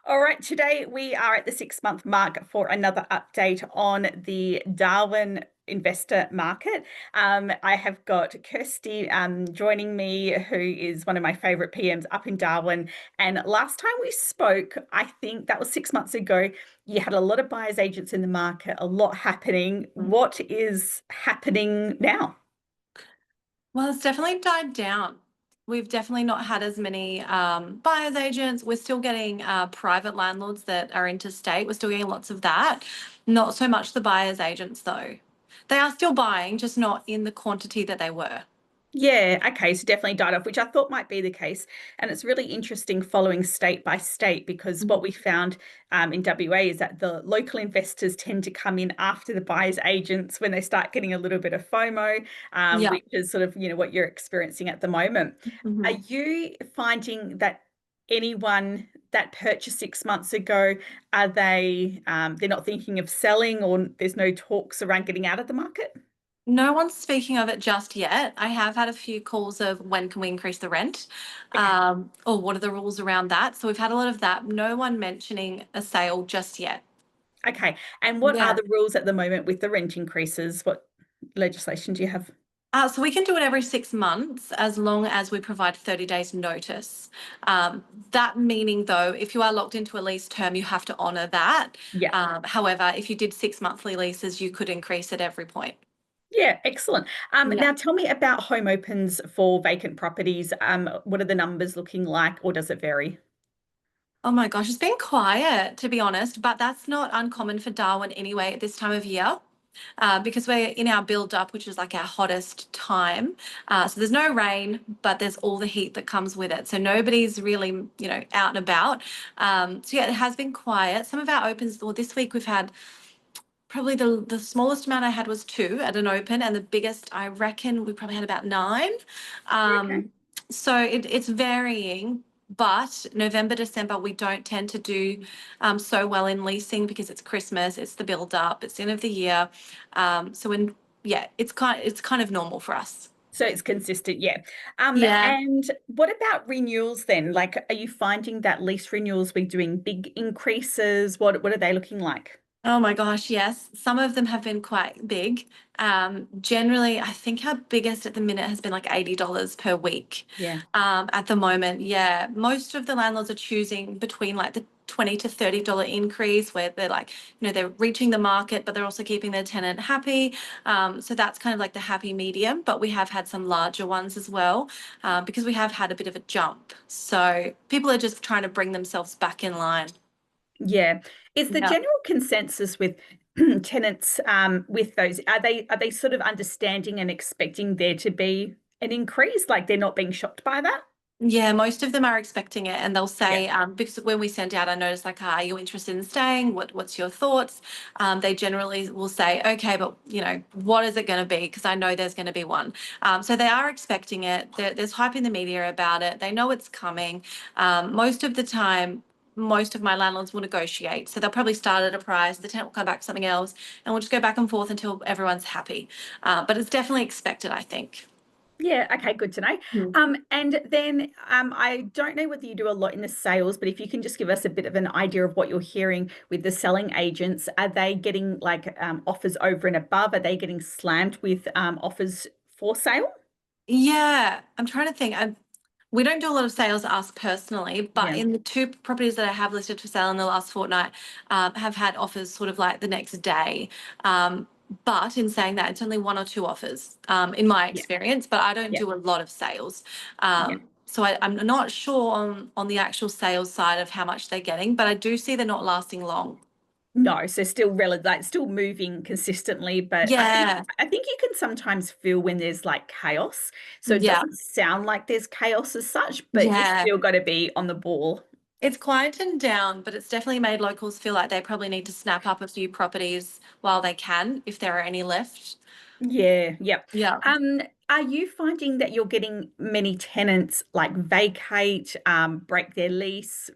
All right, today we are at the 6 month mark for another update on the Darwin investor market. I have got Kirsty joining me, who is one of my favorite PMs up in Darwin. And last time we spoke, I think that was 6 months ago, you had a lot of buyers agents in the market, a lot happening. What is happening now? Well, it's definitely died down. We've definitely not had as many buyers agents. We're still getting private landlords that are interstate. We're still getting lots of that. Not so much the buyers agents, though. They are still buying, just not in the quantity that they were. Yeah, okay, so definitely died off, which I thought might be the case. And it's really interesting following state by state because what we found in WA is that the local investors tend to come in after the buyers agents when they start getting a little bit of FOMO, Yeah. which is sort of, what you're experiencing at the moment. Are Mhm. you finding that anyone that purchased 6 months ago, are they're not thinking of selling or there's no talks around getting out of the market? No one's speaking of it just yet. I have had a few calls of when can we increase the rent, Okay. or what are the rules around that. So we've had a lot of that. No one mentioning a sale just yet. Okay. And what are Yeah. the rules at the moment with the rent increases? What legislation do you have? So we can do it every 6 months as long as we provide 30 days notice. That meaning, though, if you are locked into a lease term, you have to honour that. Yeah. However, if you did 6 monthly leases, you could increase at every point. Yeah, excellent. Yeah. Now tell me about home opens for vacant properties. What are the numbers looking like, or does it vary? Oh my gosh, it's been quiet, to be honest, but that's not uncommon for Darwin anyway at this time of year. Because we're in our build up, which is like our hottest time. So there's no rain, but there's all the heat that comes with it. So nobody's really, out and about. So yeah, it has been quiet. Some of our opens, well, this week we've had probably the smallest amount I had was two at an open, and the biggest I reckon we probably had about nine. Okay. So it's varying. But November, December, we don't tend to do so well in leasing because it's Christmas, it's the build up, it's the end of the year. So when yeah, it's kind of normal for us. So it's consistent, yeah. Yeah. And what about renewals then? Like, are you finding that lease renewals we're doing big increases? What are they looking like? Oh my gosh, yes. Some of them have been quite big. Generally, I think our biggest at the minute has been like $80 per week. Yeah. At the moment, yeah. Most of the landlords are choosing between like the 20 to $30 increase where they're like, they're reaching the market, but they're also keeping their tenant happy. So that's kind of like the happy medium, but we have had some larger ones as well, because we have had a bit of a jump. So people are just trying to bring themselves back in line. Yeah. Is the Yeah. general consensus with tenants with those, are they sort of understanding and expecting there to be an increase? Like they're not being shocked by that? Yeah, most of them are expecting it, and they'll Yeah. say, because when we send out, I notice like, are you interested in staying? What's your thoughts? They generally will say, okay, but what is it going to be? Because I know there's going to be one. So they are expecting it. There's hype in the media about it. They know it's coming. Most of the time, most of my landlords will negotiate. So they'll probably start at a price, the tenant will come back with something else, and we'll just go back and forth until everyone's happy. But it's definitely expected, I think. Yeah, okay, good to know. And then I don't know whether you do a lot in the sales, but if you can just give us a bit of an idea of what you're hearing with the selling agents, are they getting like offers over and above? Are they getting slammed with offers for sale? Yeah, I'm trying to think. We don't do a lot of sales us personally, but Yeah. in the two properties that I have listed for sale in the last fortnight, have had offers sort of like the next day. Um, but in saying that, it's only one or two offers, in my Yeah. experience. But I don't Yeah. do a lot of sales, Yeah. so I'm not sure on the actual sales side of how much they're getting. But I do see they're not lasting long. No, so still relative, like still moving consistently, but Yeah, I think you can sometimes feel when there's like chaos. So it yeah, doesn't sound like there's chaos as such, but you yeah. still got to be on the ball. It's quietened down, but it's definitely made locals feel like they probably need to snap up a few properties while they can, if there are any left. Yeah, yep. Yeah. Are you finding that you're getting many tenants like vacate, break their lease,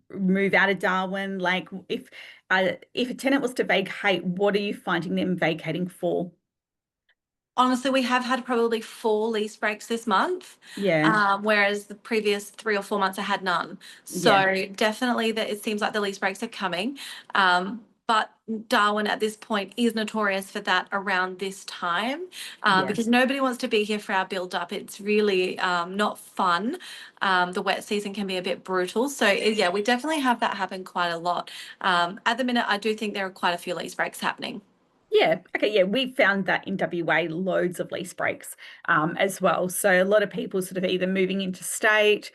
move out of Darwin? Like if a tenant was to vacate, what are you finding them vacating for? Honestly, we have had probably 4 lease breaks this month, Yeah, whereas the previous 3 or 4 months I had none. yeah, So definitely that it seems like the lease breaks are coming. But Darwin at this point is notorious for that around this time, yeah. because nobody wants to be here for our build up. It's really not fun. The wet season can be a bit brutal. So yeah, we definitely have that happen quite a lot. At the minute, I do think there are quite a few lease breaks happening. Yeah. Okay. Yeah. We found that in WA, loads of lease breaks as well. So a lot of people sort of either moving into state.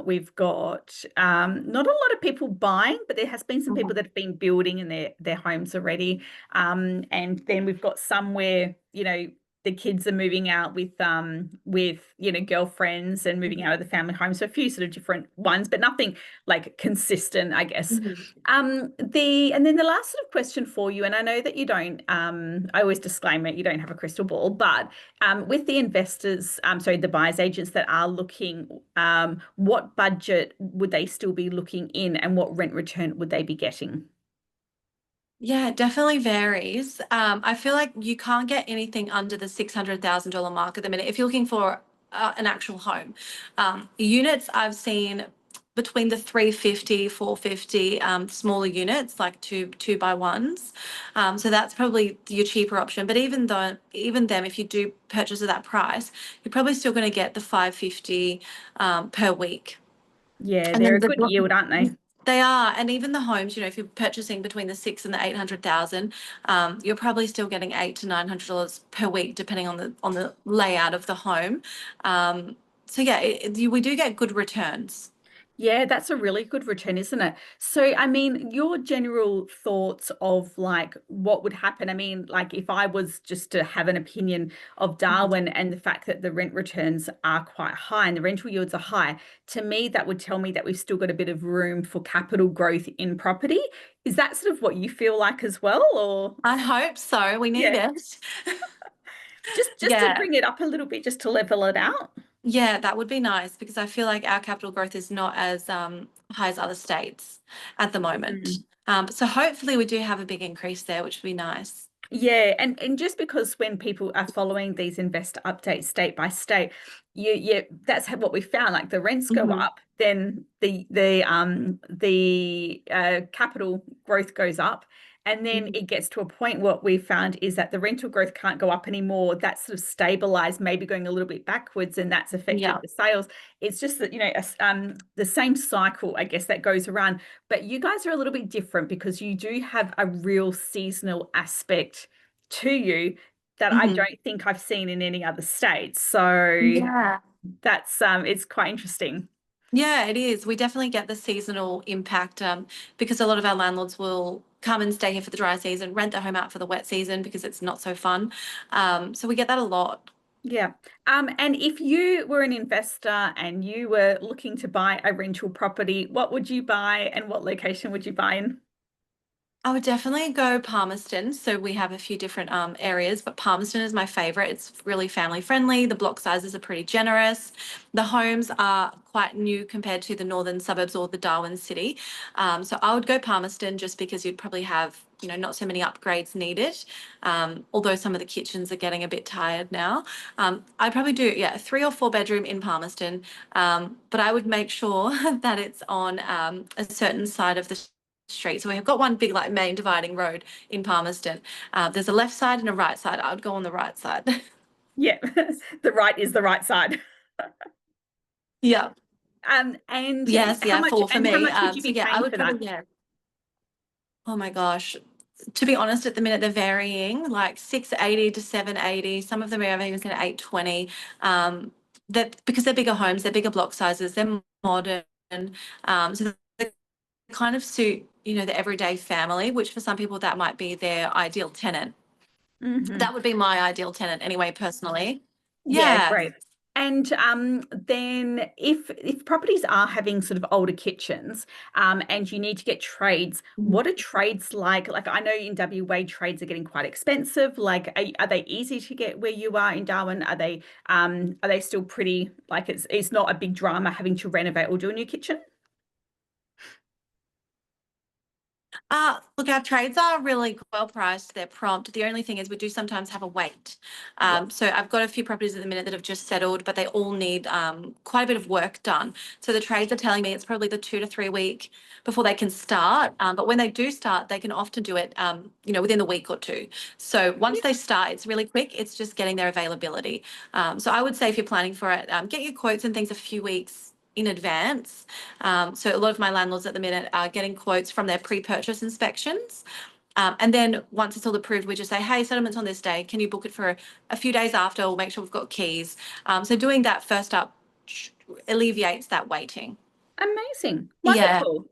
We've got not a lot of people buying, but there has been some people that have been building in their homes already. And then we've got somewhere, the kids are moving out with girlfriends and moving out of the family home. So a few sort of different ones, but nothing like consistent, I guess. Mhm. And then the last sort of question for you, and I know that you don't, I always disclaim it, you don't have a crystal ball, but with the investors, sorry, the buyers agents that are looking, what budget would they still be looking in, and what rent return would they be getting? Yeah, it definitely varies. I feel like you can't get anything under the $600,000 mark at the minute if you're looking for an actual home. Units I've seen between the 350, 450, smaller units like two by ones. So that's probably your cheaper option. But even them, if you do purchase at that price, you're probably still going to get the 550 per week. Yeah, And they're then a good yield, aren't they? they are, and even the homes, if you're purchasing between the 6 and the 800,000, you're probably still getting $800 to $900 per week, depending on the layout of the home. So yeah, we do get good returns. Yeah, that's a really good return, isn't it? So, I mean, your general thoughts of like what would happen. I mean, like if I was just to have an opinion of Darwin and the fact that the rent returns are quite high and the rental yields are high, to me, that would tell me that we've still got a bit of room for capital growth in property. Is that sort of what you feel like as well? Or I hope so. We need yeah, it. just to Yeah. bring it up a little bit, just to level it out. Yeah, that would be nice because I feel like our capital growth is not as high as other states at the moment. Mm. So hopefully we do have a big increase there, which would be nice. Yeah, and just because when people are following these investor updates state by state, that's what we found. Like the rents go Mhm. up, then the capital growth goes up, and then Mhm. it gets to a point. What we found is that the rental growth can't go up anymore. That's sort of stabilized, maybe going a little bit backwards, and that's affected Yeah. the sales. It's just that the same cycle, I guess, that goes around. But you guys are a little bit different because you do have a real seasonal aspect to you that I Mhm. don't think I've seen in any other state. So Yeah. that's it's quite interesting. Yeah, it is. We definitely get the seasonal impact because a lot of our landlords will come and stay here for the dry season, rent their home out for the wet season because it's not so fun. So we get that a lot. Yeah. And if you were an investor and you were looking to buy a rental property, what would you buy and what location would you buy in? I would definitely go Palmerston. So we have a few different areas, but Palmerston is my favorite. It's really family friendly. The block sizes are pretty generous. The homes are quite new compared to the northern suburbs or the Darwin city. So I would go Palmerston just because you'd probably have, not so many upgrades needed. Although some of the kitchens are getting a bit tired now. I'd probably do, yeah, a 3 or 4 bedroom in Palmerston. But I would make sure that it's on a certain side of the street. So we've got one big like main dividing road in Palmerston. There's a left side and a right side. I would go on the right side. Yeah, the right is the right side. Yeah. And Yes, how yeah, much for and how me. much would you So be yeah, I paying would for that? probably, yeah. Oh my gosh. To be honest, at the minute they're varying like 680 to 780. Some of them are even saying 820. That because they're bigger homes, they're bigger block sizes, they're modern. So they kind of suit, the everyday family, which for some people that might be their ideal tenant. Hmm. That would be my ideal tenant anyway, personally. Yeah, Yeah. great. And then if properties are having sort of older kitchens, and you need to get trades, Mhm. what are trades like? Like I know in WA trades are getting quite expensive. Like are they easy to get where you are in Darwin? Are they still pretty like it's not a big drama having to renovate or do a new kitchen? Look, our trades are really well priced. They're prompt. The only thing is we do sometimes have a wait. Yeah. So I've got a few properties at the minute that have just settled, but they all need quite a bit of work done. So the trades are telling me it's probably the 2 to 3 week before they can start. But when they do start, they can often do it, within the week or two. So once they start, it's really quick. It's just getting their availability. So I would say if you're planning for it, get your quotes and things a few weeks in advance. So a lot of my landlords at the minute are getting quotes from their pre-purchase inspections. And then once it's all approved, we just say, hey, settlement's on this day. Can you book it for a few days after? We'll make sure we've got keys. So doing that first up alleviates that waiting. Amazing. Yeah. Wonderful.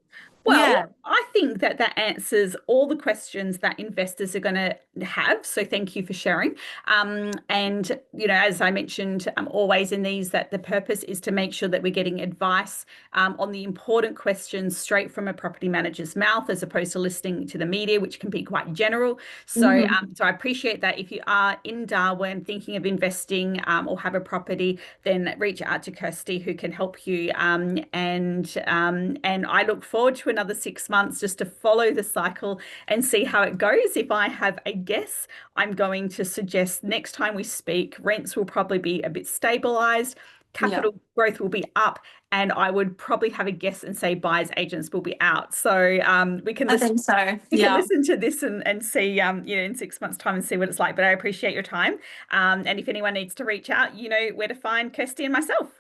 Well, Yeah. I think that that answers all the questions that investors are going to have. So thank you for sharing. And, as I mentioned, always in these, that the purpose is to make sure that we're getting advice on the important questions straight from a property manager's mouth, as opposed to listening to the media, which can be quite general. So, Mhm. so I appreciate that. If you are in Darwin thinking of investing or have a property, then reach out to Kirsty, who can help you. And I look forward to another 6 months just to follow the cycle and see how it goes. If I have a guess, I'm going to suggest next time we speak, rents will probably be a bit stabilized, Yeah. capital growth will be up, and I would probably have a guess and say buyers agents will be out. So we can I listen. think so. We can Yeah. listen to this and see, in 6 months' time and see what it's like. But I appreciate your time. And if anyone needs to reach out, you know where to find Kirsty and myself.